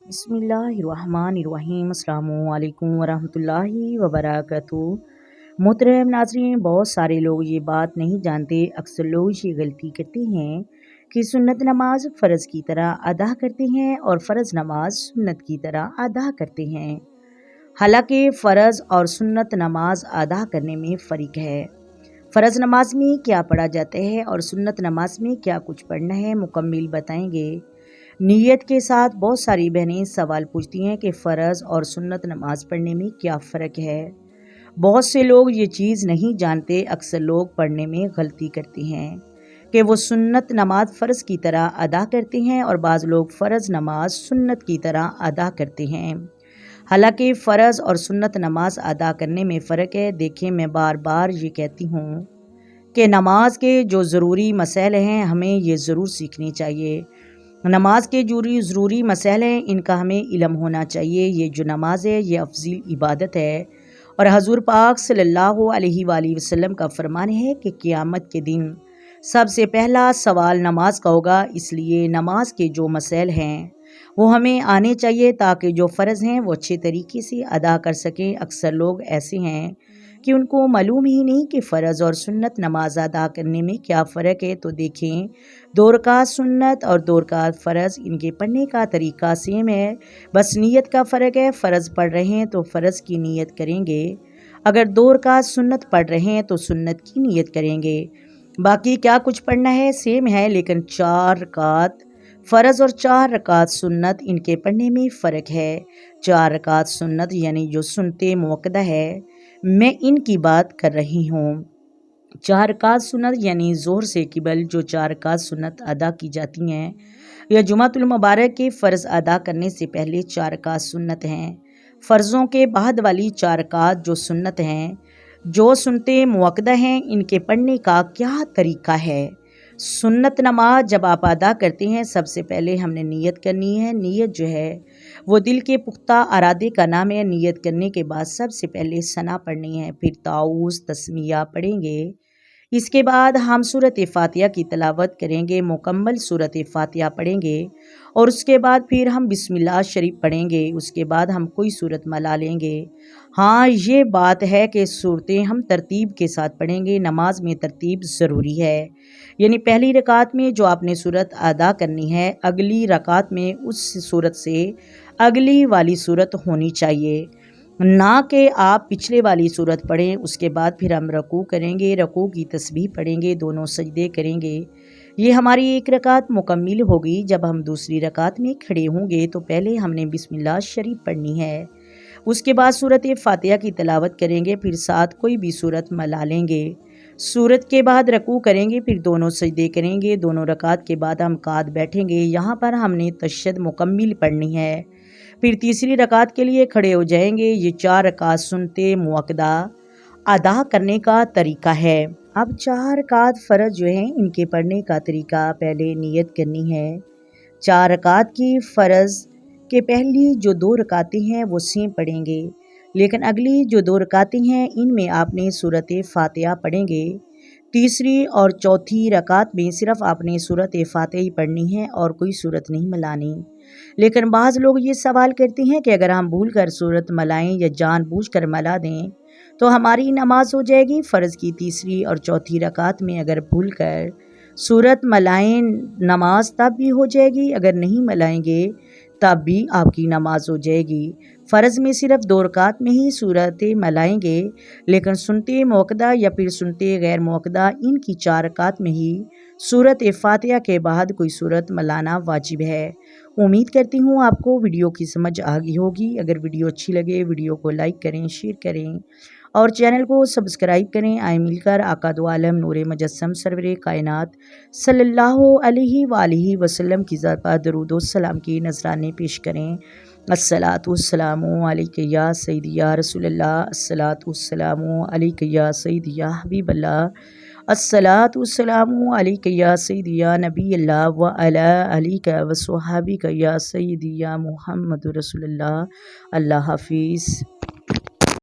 بسم اللہ الرحمن الرحیم۔ السلام علیکم ورحمۃ اللہ وبرکاتہ۔ محترم ناظرین، بہت سارے لوگ یہ بات نہیں جانتے، اکثر لوگ یہ غلطی کرتے ہیں کہ سنت نماز فرض کی طرح ادا کرتے ہیں اور فرض نماز سنت کی طرح ادا کرتے ہیں۔ حالانکہ فرض اور سنت نماز ادا کرنے میں فرق ہے۔ فرض نماز میں کیا پڑھا جاتا ہے اور سنت نماز میں کیا کچھ پڑھنا ہے، مکمل بتائیں گے۔ نیت کے ساتھ بہت ساری بہنیں سوال پوچھتی ہیں کہ فرض اور سنت نماز پڑھنے میں کیا فرق ہے۔ بہت سے لوگ یہ چیز نہیں جانتے، اکثر لوگ پڑھنے میں غلطی کرتے ہیں کہ وہ سنت نماز فرض کی طرح ادا کرتے ہیں اور بعض لوگ فرض نماز سنت کی طرح ادا کرتے ہیں۔ حالانکہ فرض اور سنت نماز ادا کرنے میں فرق ہے۔ دیکھیں، میں بار بار یہ کہتی ہوں کہ نماز کے جو ضروری مسائل ہیں ہمیں یہ ضرور سیکھنی چاہیے۔ نماز کے ضروری مسائل ہیں، ان کا ہمیں علم ہونا چاہیے۔ یہ جو نماز ہے یہ افضل عبادت ہے، اور حضور پاک صلی اللہ علیہ وآلہ وسلم کا فرمان ہے کہ قیامت کے دن سب سے پہلا سوال نماز کا ہوگا۔ اس لیے نماز کے جو مسائل ہیں وہ ہمیں آنے چاہیے تاکہ جو فرض ہیں وہ اچھے طریقے سے ادا کر سکیں۔ اکثر لوگ ایسے ہیں کہ ان کو معلوم ہی نہیں کہ فرض اور سنت نماز ادا کرنے میں کیا فرق ہے۔ تو دیکھیں، 2 رکعت سنت اور 2 رکعت فرض، ان کے پڑھنے کا طریقہ سیم ہے، بس نیت کا فرق ہے۔ فرض پڑھ رہے ہیں تو فرض کی نیت کریں گے، اگر 2 رکعت سنت پڑھ رہے ہیں تو سنت کی نیت کریں گے۔ باقی کیا کچھ پڑھنا ہے سیم ہے، لیکن 4 رکعت فرض اور 4 رکعت سنت، ان کے پڑھنے میں فرق ہے۔ 4 رکعت سنت یعنی جو سنتے موقدہ ہے، میں ان کی بات کر رہی ہوں۔ 4 رکعت سنت یعنی ظہر سے قبل جو 4 رکعت سنت ادا کی جاتی ہیں، یا جمعۃ المبارک کے فرض ادا کرنے سے پہلے 4 رکعت سنت ہیں۔ فرضوں کے بعد والی 4 رکعت جو سنت ہیں، جو سنتے موقدہ ہیں، ان کے پڑھنے کا کیا طریقہ ہے۔ سنت نماز جب آپ ادا کرتے ہیں، سب سے پہلے ہم نے نیت کرنی ہے۔ نیت جو ہے وہ دل کے پختہ ارادے کا نام ہے۔ نیت کرنے کے بعد سب سے پہلے ثنا پڑھنی ہے، پھر تعوذ تسمیہ پڑھیں گے۔ اس کے بعد ہم سورۃ فاتحہ کی تلاوت کریں گے، مکمل سورۃ فاتحہ پڑھیں گے، اور اس کے بعد پھر ہم بسم اللہ شریف پڑھیں گے۔ اس کے بعد ہم کوئی سورت ملا لیں گے۔ ہاں، یہ بات ہے کہ سورتیں ہم ترتیب کے ساتھ پڑھیں گے۔ نماز میں ترتیب ضروری ہے، یعنی پہلی رکعت میں جو آپ نے سورت ادا کرنی ہے، اگلی رکعت میں اس سورت سے اگلی والی سورت ہونی چاہیے، نہ کہ آپ پچھلے والی سورت پڑھیں۔ اس کے بعد پھر ہم رکوع کریں گے، رکوع کی تسبیح پڑھیں گے، دونوں سجدے کریں گے۔ یہ ہماری ایک رکعت مکمل ہوگی۔ جب ہم دوسری رکعت میں کھڑے ہوں گے تو پہلے ہم نے بسم اللہ شریف پڑھنی ہے، اس کے بعد سورۃ فاتحہ کی تلاوت کریں گے، پھر ساتھ کوئی بھی سورت ملا لیں گے۔ سورت کے بعد رکوع کریں گے، پھر دونوں سجدے کریں گے، دونوں رکعت کے بعد ہم قعد بیٹھیں گے۔ یہاں پر ہم نے تشہد مکمل پڑھنی ہے، پھر تیسری رکعت کے لیے کھڑے ہو جائیں گے۔ یہ 4 رکعت سنتے موقدہ ادا کرنے کا طریقہ ہے۔ اب 4 رکعت فرض جو ہیں، ان کے پڑھنے کا طریقہ، پہلے نیت کرنی ہے۔ 4 رکعت کی فرض کے پہلی جو 2 رکعتیں ہیں وہ سیم پڑھیں گے، لیکن اگلی جو 2 رکعتیں ہیں ان میں آپ نے سورۃ فاتحہ پڑھیں گے۔ تیسری اور چوتھی رکعت میں صرف آپ نے سورۃ فاتحہ ہی پڑھنی ہے اور کوئی سورت نہیں ملانی۔ لیکن بعض لوگ یہ سوال کرتے ہیں کہ اگر ہم بھول کر سورت ملائیں یا جان بوجھ کر ملا دیں تو ہماری نماز ہو جائے گی۔ فرض کی تیسری اور چوتھی رکعت میں اگر بھول کر سورت ملائیں، نماز تب بھی ہو جائے گی، اگر نہیں ملائیں گے تب بھی آپ کی نماز ہو جائے گی۔ فرض میں صرف 2 رکعت میں ہی سورتیں ملائیں گے، لیکن سنتے موقدہ یا پھر سنتے غیر موقدہ، ان کی 4 رکعت میں ہی سورۃ فاتحہ کے بعد کوئی سورت ملانا واجب ہے۔ امید کرتی ہوں آپ کو ویڈیو کی سمجھ آ گئی ہوگی۔ اگر ویڈیو اچھی لگے ویڈیو کو لائک کریں، شیئر کریں اور چینل کو سبسکرائب کریں۔ آئیں مل کر آقا دو عالم نور مجسم سرور کائنات صلی اللہ علیہ وآلہ وسلم کی ذات پر درود و سلام کی نذرانے پیش کریں۔ الصلاۃ والسلام علیک یا سیدی یا رسول اللہ، الصلاۃ والسلام علیک یا سیدی یا حبیب اللہ، الصلاۃ والسلام علیک یا سیدی یا نبی اللہ وعلی آلک وصحبک یا سیدی یا محمد رسول اللہ۔ اللہ حافظ۔